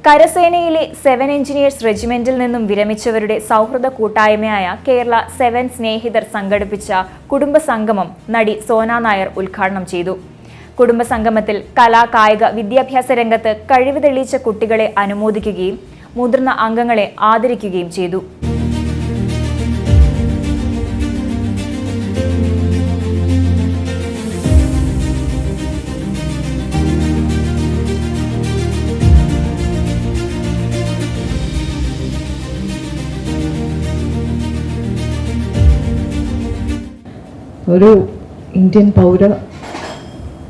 കരസേനയിലെ 7 engineers റെജിമെന്റിൽ നിന്നും വിരമിച്ചവരുടെ സൗഹൃദ കൂട്ടായ്മയായ കേരള 7 സ്നേഹിതർ സംഘടിപ്പിച്ച കുടുംബസംഗമം നടി സോന നായർ ഉദ്ഘാടനം ചെയ്തു. കുടുംബസംഗമത്തിൽ കലാ കായിക വിദ്യാഭ്യാസ രംഗത്ത് കഴിവ് തെളിയിച്ച കുട്ടികളെ അനുമോദിക്കുകയും മുതിർന്ന അംഗങ്ങളെ ആദരിക്കുകയും ചെയ്തു. ഒരു ഇന്ത്യൻ പൗര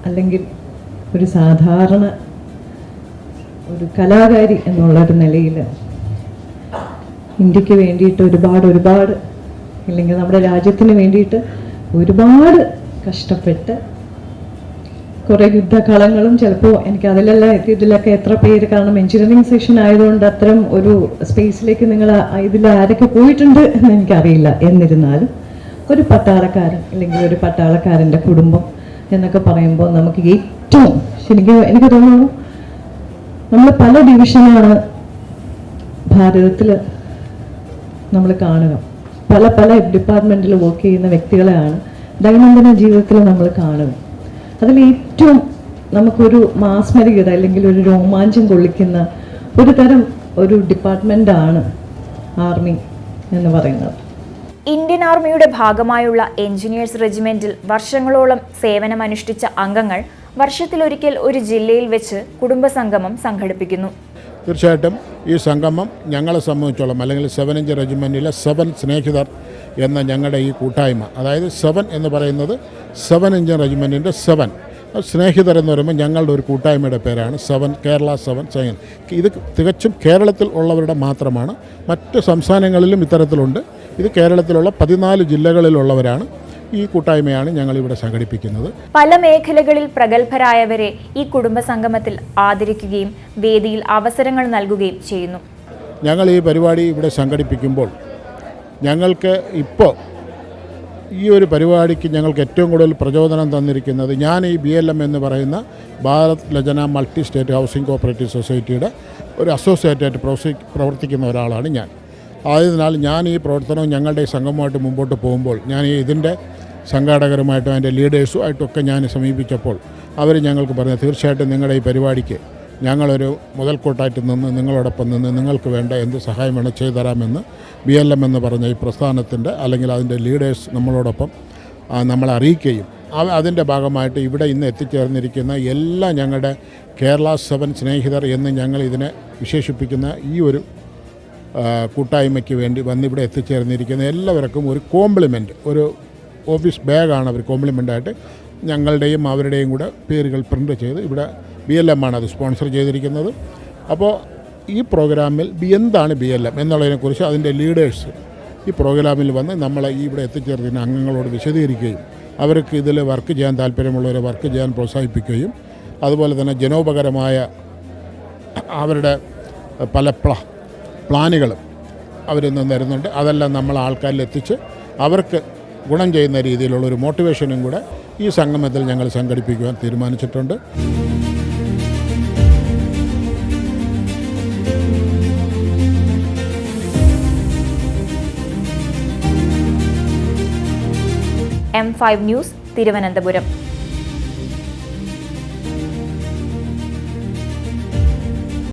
അല്ലെങ്കിൽ ഒരു സാധാരണ ഒരു കലാകാരി എന്നുള്ളൊരു നിലയിൽ ഇന്ത്യക്ക് വേണ്ടിയിട്ട് ഒരുപാട് അല്ലെങ്കിൽ നമ്മുടെ രാജ്യത്തിന് വേണ്ടിയിട്ട് ഒരുപാട് കഷ്ടപ്പെട്ട് കുറേ യുദ്ധകളങ്ങളും ചിലപ്പോൾ എനിക്ക് ഇതിലൊക്കെ എത്ര പേര്, കാരണം എഞ്ചിനീയറിംഗ് സെക്ഷൻ ആയതുകൊണ്ട് അത്തരം ഒരു സ്പേസിലേക്ക് നിങ്ങൾ ഇതിൽ ആരൊക്കെ പോയിട്ടുണ്ട് എന്ന് എനിക്കറിയില്ല. എന്നിരുന്നാലും ഒരു പട്ടാളക്കാരൻ അല്ലെങ്കിൽ ഒരു പട്ടാളക്കാരൻ്റെ കുടുംബം എന്നൊക്കെ പറയുമ്പോൾ നമുക്ക് ഏറ്റവും ശരിക്കും എനിക്ക് തോന്നുന്നു നമ്മൾ പല ഡിവിഷനാണ് ഭാരതത്തിൽ നമ്മൾ കാണുക. പല ഡിപ്പാർട്ട്മെൻറ്റിൽ വർക്ക് ചെയ്യുന്ന വ്യക്തികളെയാണ് ദൈനംദിന ജീവിതത്തിൽ നമ്മൾ കാണുക. അതിൽ ഏറ്റവും നമുക്കൊരു മാസ്മരികത അല്ലെങ്കിൽ ഒരു രോമാഞ്ചം കൊള്ളിക്കുന്ന ഒരു തരം ഒരു ഡിപ്പാർട്ട്മെൻറ്റാണ് ആർമി എന്ന് പറയുന്നത്. ഇന്ത്യൻ ആർമിയുടെ ഭാഗമായുള്ള എഞ്ചിനീയേഴ്സ് റെജിമെന്റിൽ വർഷങ്ങളോളം സേവനമനുഷ്ഠിച്ച അംഗങ്ങൾ വർഷത്തിലൊരിക്കൽ ഒരു ജില്ലയിൽ വെച്ച് കുടുംബസംഗമം സംഘടിപ്പിക്കുന്നു. തീർച്ചയായിട്ടും ഈ സംഗമം ഞങ്ങളെ സംബന്ധിച്ചോളം അല്ലെങ്കിൽ 7 ഇഞ്ച് റെജിമെൻറ്റിലെ 7 സ്നേഹിതർ എന്ന ഞങ്ങളുടെ ഈ കൂട്ടായ്മ, അതായത് 7 എന്ന് പറയുന്നത് 7 ഇഞ്ച് റെജിമെൻറ്റിൻ്റെ 7 സ്നേഹിതർ എന്ന് പറയുമ്പോൾ ഞങ്ങളുടെ ഒരു കൂട്ടായ്മയുടെ പേരാണ് കേരള 7 സൈൻ. ഇത് തികച്ചും കേരളത്തിൽ ഉള്ളവരുടെ മാത്രമാണ്. മറ്റ് സംസ്ഥാനങ്ങളിലും ഇത്തരത്തിലുണ്ട്. ഇത് കേരളത്തിലുള്ള 14 ജില്ലകളിലുള്ളവരാണ്. ഈ കൂട്ടായ്മയാണ് ഞങ്ങളിവിടെ സംഘടിപ്പിക്കുന്നത്. പല മേഖലകളിൽ പ്രഗത്ഭരായവരെ ഈ കുടുംബസംഗമത്തിൽ ആദരിക്കുകയും വേദിയിൽ അവസരങ്ങൾ നൽകുകയും ചെയ്യുന്നു. ഞങ്ങൾ ഈ പരിപാടി ഇവിടെ സംഘടിപ്പിക്കുമ്പോൾ ഞങ്ങൾക്ക് ഇപ്പോൾ ഈ ഒരു പരിപാടിക്ക് ഞങ്ങൾക്ക് ഏറ്റവും കൂടുതൽ പ്രചോദനം തന്നിരിക്കുന്നത്, ഞാൻ ഈ BLM എന്ന് പറയുന്ന ഭാരത് ലജന മൾട്ടി സ്റ്റേറ്റ് ഹൗസിംഗ് കോഓപ്പറേറ്റീവ് സൊസൈറ്റിയുടെ ഒരു അസോസിയേറ്റായിട്ട് പ്രവർത്തിക്കുന്ന ഒരാളാണ് ഞാൻ. ആയതിനാൽ ഞാൻ ഈ പ്രവർത്തനവും ഞങ്ങളുടെ ഈ സംഘവുമായിട്ട് മുമ്പോട്ട് പോകുമ്പോൾ ഞാൻ ഇതിൻ്റെ സംഘാടകരുമായിട്ടും അതിൻ്റെ ലീഡേഴ്സുമായിട്ടൊക്കെ ഞാൻ സമീപിച്ചപ്പോൾ അവർ ഞങ്ങൾക്ക് പറഞ്ഞു, തീർച്ചയായിട്ടും നിങ്ങളുടെ ഈ പരിപാടിക്ക് ഞങ്ങളൊരു മുതൽക്കൂട്ടായിട്ട് നിന്ന് നിങ്ങളോടൊപ്പം നിന്ന് നിങ്ങൾക്ക് വേണ്ട എന്ത് സഹായം വേണം ചെയ്തു തരാമെന്ന് BLM എന്ന് പറഞ്ഞ ഈ പ്രസ്ഥാനത്തിൻ്റെ അല്ലെങ്കിൽ അതിൻ്റെ ലീഡേഴ്സ് നമ്മളോടൊപ്പം നമ്മളെ അറിയിക്കുകയും അതിൻ്റെ ഭാഗമായിട്ട് ഇവിടെ ഇന്ന് എത്തിച്ചേർന്നിരിക്കുന്ന എല്ലാ ഞങ്ങളുടെ കേരള 7 സ്നേഹിതർ എന്ന് ഞങ്ങൾ ഇതിനെ വിശേഷിപ്പിക്കുന്ന ഈ ഒരു കൂട്ടായ്മയ്ക്ക് വേണ്ടി വന്നിവിടെ എത്തിച്ചേർന്നിരിക്കുന്ന എല്ലാവർക്കും ഒരു കോംപ്ലിമെൻറ്റ്, ഒരു ഓഫീസ് ബാഗാണ് അവർ കോംപ്ലിമെൻ്റായിട്ട് ഞങ്ങളുടെയും അവരുടെയും കൂടെ പേരുകൾ പ്രിൻ്റ് ചെയ്ത് ഇവിടെ BLM ആണ് അത് സ്പോൺസർ ചെയ്തിരിക്കുന്നത്. അപ്പോൾ ഈ പ്രോഗ്രാമിൽ എന്താണ് BLM എന്നുള്ളതിനെക്കുറിച്ച് അതിൻ്റെ ലീഡേഴ്സ് ഈ പ്രോഗ്രാമിൽ വന്ന് നമ്മളെ ഇവിടെ എത്തിച്ചേർന്ന അംഗങ്ങളോട് വിശദീകരിക്കുകയും അവർക്ക് ഇതിൽ വർക്ക് ചെയ്യാൻ താല്പര്യമുള്ളവരെ വർക്ക് ചെയ്യാൻ പ്രോത്സാഹിപ്പിക്കുകയും അതുപോലെ തന്നെ ജനോപകരമായ അവരുടെ പല പ്ലാനുകളും അവരിൽ നിന്ന് തരുന്നുണ്ട്. അതെല്ലാം നമ്മൾ ആൾക്കാരിൽ എത്തിച്ച് അവർക്ക് ഗുണം ചെയ്യുന്ന രീതിയിലുള്ള ഒരു മോട്ടിവേഷനും കൂടെ ഈ സംഗമത്തിൽ ഞങ്ങൾ സംഘടിപ്പിക്കുവാൻ തീരുമാനിച്ചിട്ടുണ്ട്. M5 news, Thiruvananthapuram.